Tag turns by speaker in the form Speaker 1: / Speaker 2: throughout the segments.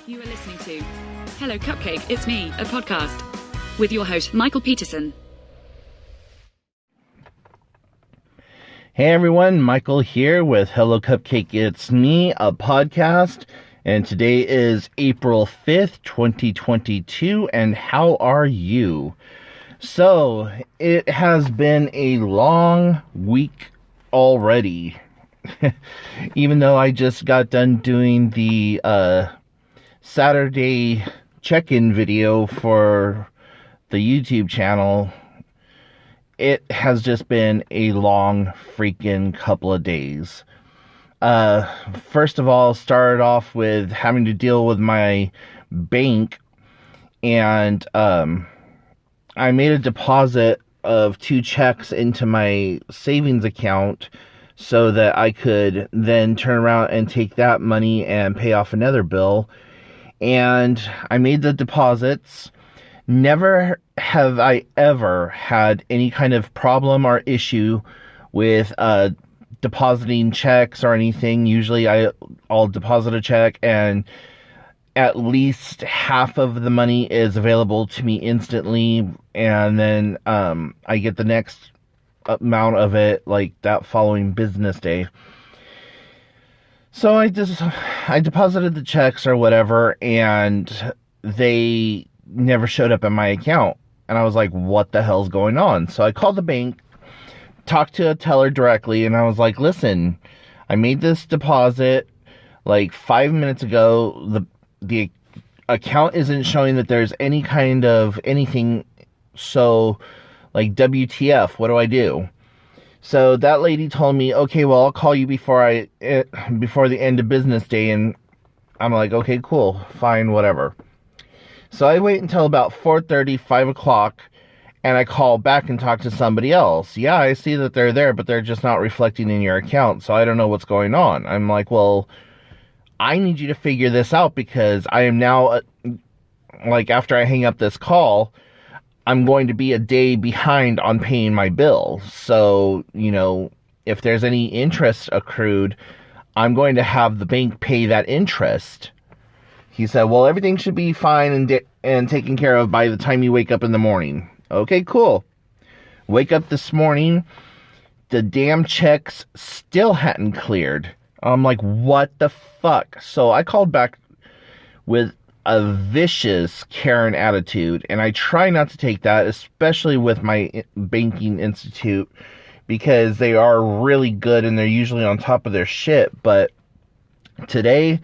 Speaker 1: You are listening to Hello Cupcake, It's Me, a podcast with your host, Michael Peterson.
Speaker 2: Hey everyone, Michael here with Hello Cupcake, It's Me, a podcast. And today is April 5th, 2022, and how are you? So, it has been a long week already. Even though I just got done doing the Saturday check-in video for the YouTube channel, it has just been a long freaking couple of days. First of all, started off with having to deal with my bank, and I made a deposit of 2 checks into my savings account so that I could then turn around and take that money and pay off another bill. And I made the deposits. Never have I ever had any kind of problem or issue with depositing checks or anything. Usually I'll deposit a check and at least half of the money is available to me instantly, and then I get the next amount of it like that following business day. So I deposited the checks or whatever, and they never showed up in my account. And I was like, what the hell's going on? So I called the bank, talked to a teller directly, and I was like, listen, I made this deposit like 5 minutes ago. The account isn't showing that there's any kind of anything. So, like, WTF, what do I do? So that lady told me, okay, well, I'll call you before the end of business day. And I'm like, okay, cool, fine, whatever. So I wait until about 4:30, 5 o'clock, and I call back and talk to somebody else. Yeah, I see that they're there, but they're just not reflecting in your account, so I don't know what's going on. I'm like, well, I need you to figure this out, because I am now, like, after I hang up this call, I'm going to be a day behind on paying my bill. So, you know, if there's any interest accrued, I'm going to have the bank pay that interest. He said, well, everything should be fine and taken care of by the time you wake up in the morning. Okay, cool. Wake up this morning, the damn checks still hadn't cleared. I'm like, what the fuck? So I called back with a vicious Karen attitude, and I try not to take that, especially with my banking institute, because they are really good and they're usually on top of their shit. But today,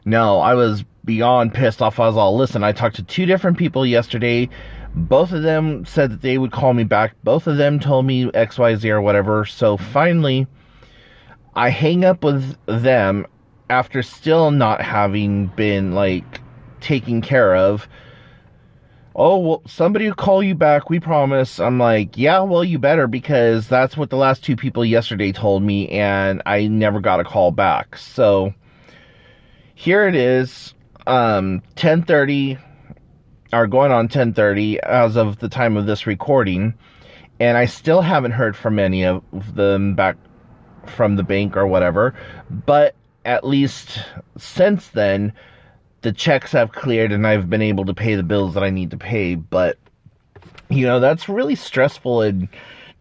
Speaker 2: no, I was beyond pissed off. I was all, listen, I talked to 2 different people yesterday. Both of them said that they would call me back. Both of them told me XYZ or whatever. So finally, I hang up with them after still not having been, like, taken care of. Oh, well, somebody will call you back, we promise. I'm like, yeah, well, you better, because that's what the last 2 people yesterday told me, and I never got a call back. So here it is, 10:30, or going on 10:30 as of the time of this recording, and I still haven't heard from any of them back from the bank or whatever. But at least since then, the checks have cleared and I've been able to pay the bills that I need to pay. But, you know, that's really stressful and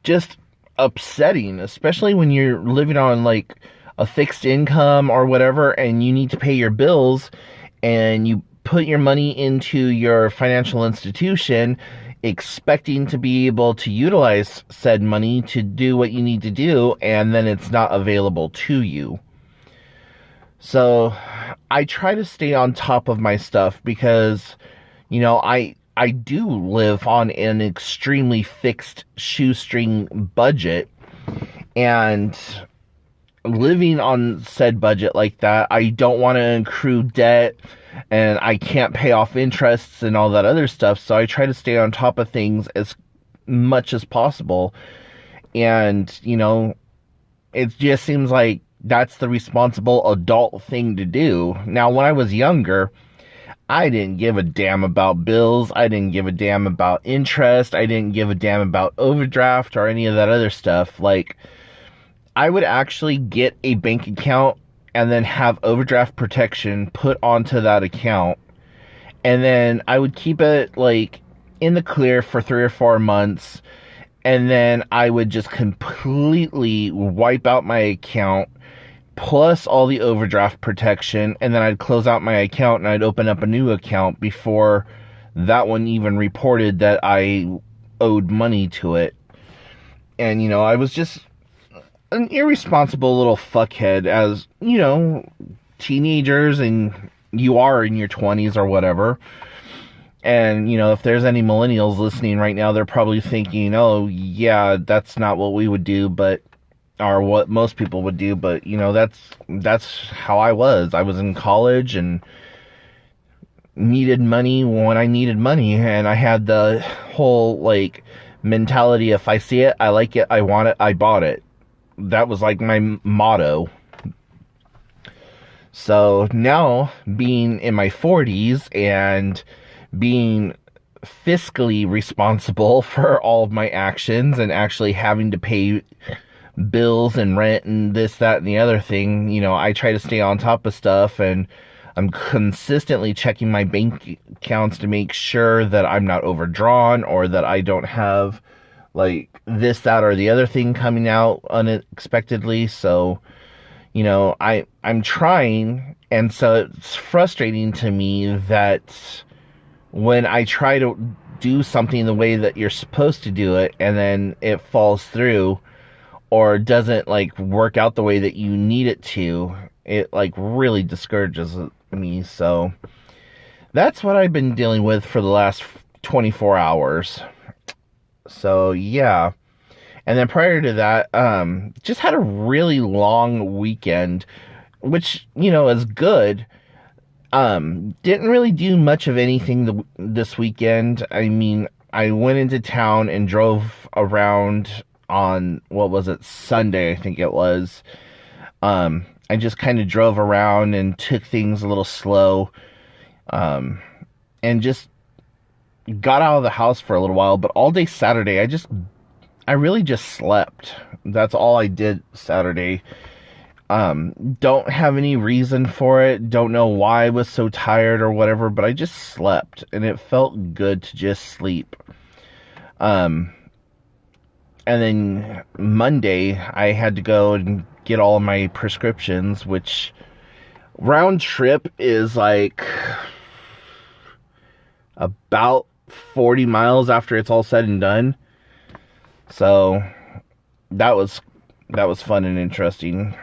Speaker 2: just upsetting, especially when you're living on, like, a fixed income or whatever, and you need to pay your bills, and you put your money into your financial institution expecting to be able to utilize said money to do what you need to do, and then it's not available to you. So I try to stay on top of my stuff, because, you know, I do live on an extremely fixed shoestring budget, and living on said budget like that, I don't want to accrue debt, and I can't pay off interests and all that other stuff. So I try to stay on top of things as much as possible. And, you know, it just seems like that's the responsible adult thing to do. Now, when I was younger, I didn't give a damn about bills. I didn't give a damn about interest. I didn't give a damn about overdraft or any of that other stuff. Like, I would actually get a bank account and then have overdraft protection put onto that account. And then I would keep it like in the clear for 3 or 4 months. And then I would just completely wipe out my account plus all the overdraft protection. And then I'd close out my account and I'd open up a new account before that one even reported that I owed money to it. And, you know, I was just an irresponsible little fuckhead, as, you know, teenagers, and you are in your 20s or whatever. And, you know, if there's any millennials listening right now, they're probably thinking, oh, yeah, that's not what we would do, but, or what most people would do. But, you know, that's how I was. I was in college and needed money when I needed money. And I had the whole, like, mentality, if I see it, I like it, I want it, I bought it. That was like my motto. So now, being in my 40s and being fiscally responsible for all of my actions and actually having to pay bills and rent and this, that, and the other thing, you know, I try to stay on top of stuff, and I'm consistently checking my bank accounts to make sure that I'm not overdrawn or that I don't have like this, that, or the other thing coming out unexpectedly. So, you know, I'm trying, and so it's frustrating to me that when I try to do something the way that you're supposed to do it, and then it falls through or doesn't like work out the way that you need it to, it like really discourages me. So that's what I've been dealing with for the last 24 hours. So, yeah. And then prior to that, just had a really long weekend, which, you know, is good. Didn't really do much of anything this weekend. I mean, I went into town and drove around on, what was it, Sunday, I think it was. I just kind of drove around and took things a little slow, and just got out of the house for a little while. But all day Saturday, I really just slept. That's all I did Saturday. Don't have any reason for it. Don't know why I was so tired or whatever, but I just slept, and it felt good to just sleep. And then Monday, I had to go and get all of my prescriptions, which round trip is like about 40 miles after it's all said and done. So that was fun and interesting.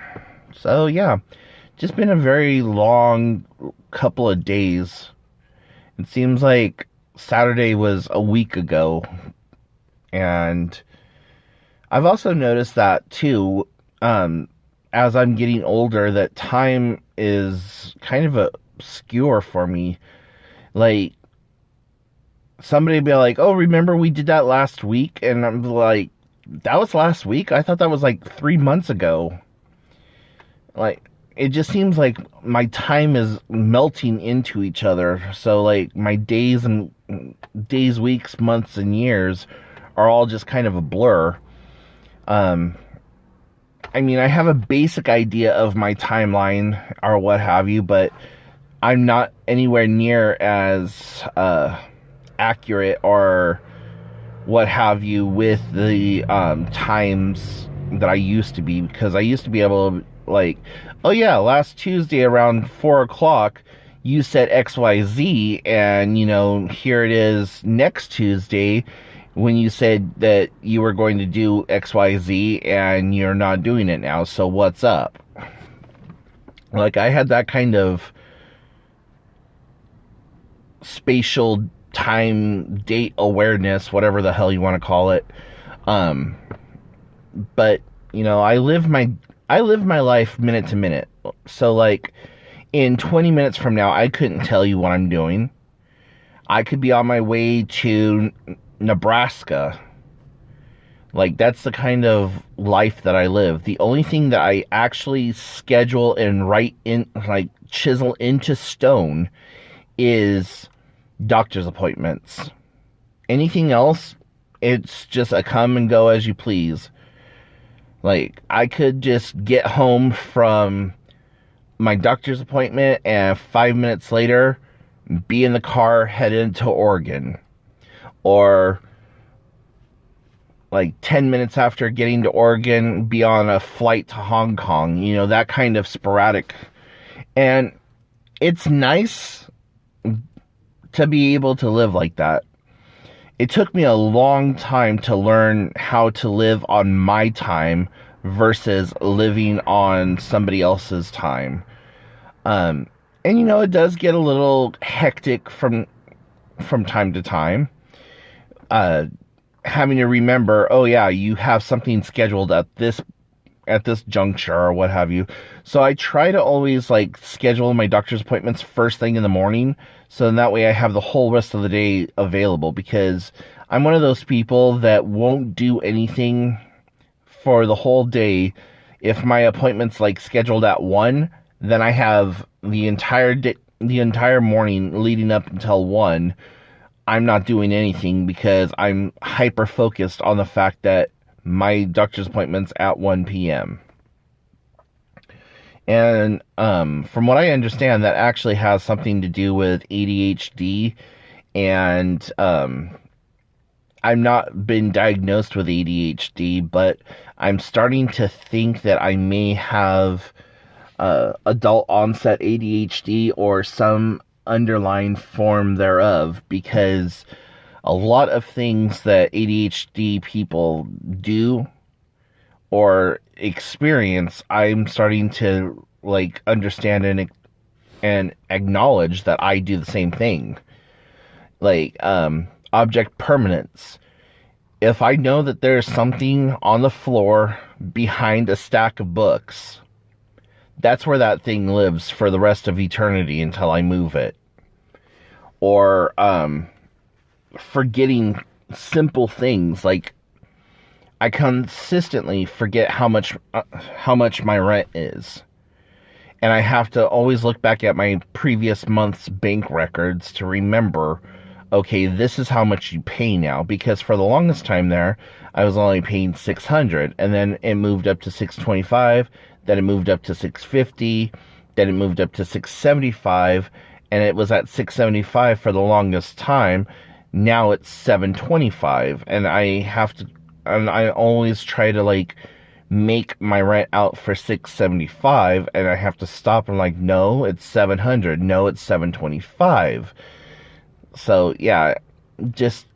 Speaker 2: So yeah, just been a very long couple of days. It seems like Saturday was a week ago. And I've also noticed that too, as I'm getting older, that time is kind of obscure for me. Like, somebody would be like, oh, remember we did that last week? And I'm like, that was last week? I thought that was like 3 months ago. Like, it just seems like my time is melting into each other. So, like, my days, weeks, months, and years are all just kind of a blur. I mean, I have a basic idea of my timeline or what have you, but I'm not anywhere near as accurate or what have you with the times that I used to be, because I used to be able to, like, oh yeah, last Tuesday around 4 o'clock you said XYZ, and, you know, here it is next Tuesday when you said that you were going to do XYZ and you're not doing it now, so what's up? Like, I had that kind of spatial time date awareness, whatever the hell you want to call it. But, you know, I live my life minute to minute. So, like, in 20 minutes from now, I couldn't tell you what I'm doing. I could be on my way to Nebraska. Like, that's the kind of life that I live. The only thing that I actually schedule and write in, like, chisel into stone, is doctor's appointments. Anything else, it's just a come and go as you please. Like, I could just get home from my doctor's appointment, and 5 minutes later, be in the car headed to Oregon. Or like 10 minutes after getting to Oregon, be on a flight to Hong Kong, that kind of sporadic. And it's nice to be able to live like that. It took me a long time to learn how to live on my time versus living on somebody else's time. And it does get a little hectic from time to time. Having to remember, oh yeah, you have something scheduled at this juncture or what have you. So I try to always schedule my doctor's appointments first thing in the morning, so in that way I have the whole rest of the day available, because I'm one of those people that won't do anything for the whole day. If my appointment's scheduled at 1, then I have the entire day, the entire morning leading up until 1. I'm not doing anything because I'm hyper focused on the fact that my doctor's appointment's at 1 p.m. And from what I understand, that actually has something to do with ADHD. And I've not been diagnosed with ADHD, but I'm starting to think that I may have adult onset ADHD or some underlying form thereof, because a lot of things that ADHD people do or experience, I'm starting to understand and acknowledge that I do the same thing. Object permanence. If I know that there's something on the floor behind a stack of books, that's where that thing lives for the rest of eternity until I move it. Or forgetting simple things, I consistently forget how much my rent is, and I have to always look back at my previous month's bank records to remember, okay, this is how much you pay now, because for the longest time there, I was only paying $600, and then it moved up to $625, then it moved up to $650, then it moved up to $675, and it was at $675 for the longest time. Now it's $725, and I always try to make my rent out for $675, and I have to stop and no, it's $700, no, it's $725. So yeah, just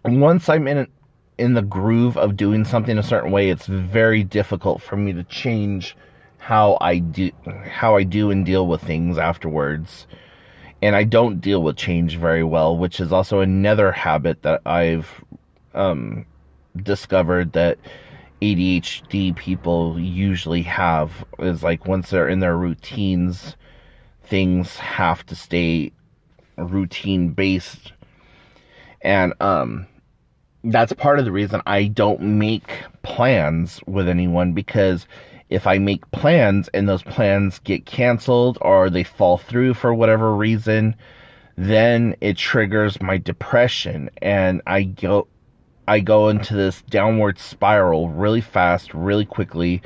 Speaker 2: once I'm in the groove of doing something a certain way, it's very difficult for me to change how I do and deal with things afterwards. And I don't deal with change very well, which is also another habit that I've discovered that ADHD people usually have, is once they're in their routines, things have to stay routine based. And that's part of the reason I don't make plans with anyone, because if I make plans and those plans get canceled or they fall through for whatever reason, then it triggers my depression, and I go into this downward spiral really fast, really quickly,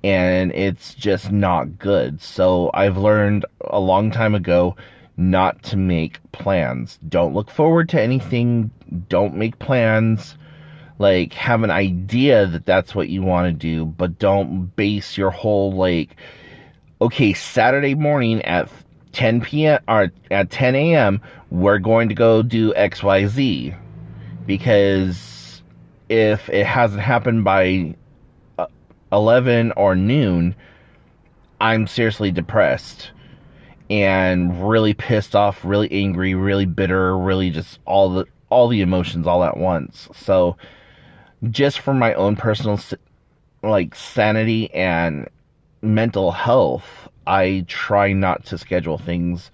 Speaker 2: and it's just not good. So I've learned a long time ago not to make plans. Don't look forward to anything. Don't make plans. Have an idea that that's what you want to do, but don't base your whole okay, Saturday morning at 10 p.m. or at 10 a.m. we're going to go do XYZ, because if it hasn't happened by 11 or noon, I'm seriously depressed and really pissed off, really angry, really bitter, really just all the emotions all at once. So just for my own personal sanity and mental health, I try not to schedule things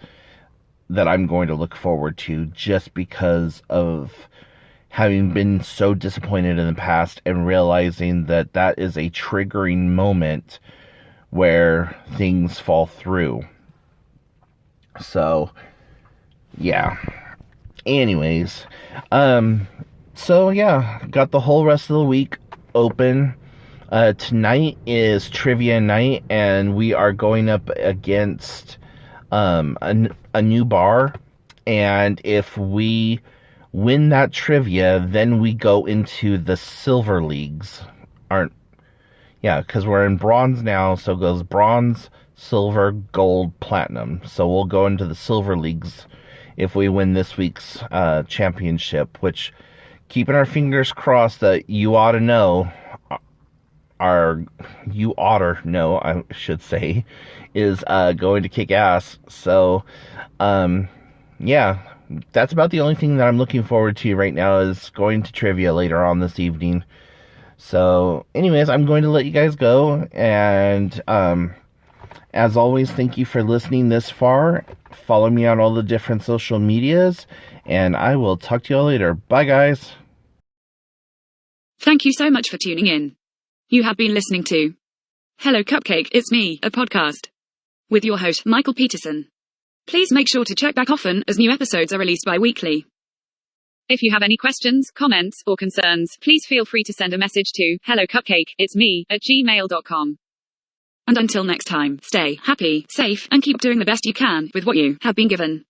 Speaker 2: that I'm going to look forward to, just because of having been so disappointed in the past and realizing that that is a triggering moment where things fall through. So yeah, anyways, so yeah, got the whole rest of the week open. Tonight is trivia night, and we are going up against a new bar. And if we win that trivia, then we go into the silver leagues. Yeah, because we're in bronze now, so it goes bronze, silver, gold, platinum. So we'll go into the silver leagues if we win this week's championship, which, keeping our fingers crossed, that you ought to know, I should say, is going to kick ass. So, yeah, that's about the only thing that I'm looking forward to right now, is going to trivia later on this evening. So, anyways, I'm going to let you guys go, and as always, thank you for listening this far. Follow me on all the different social medias, and I will talk to y'all later. Bye, guys.
Speaker 1: Thank you so much for tuning in. You have been listening to Hello Cupcake, It's Me, a podcast with your host, Michael Peterson. Please make sure to check back often, as new episodes are released bi-weekly. If you have any questions, comments, or concerns, please feel free to send a message to hellocupcakeitsme@gmail.com. And until next time, stay happy, safe, and keep doing the best you can with what you have been given.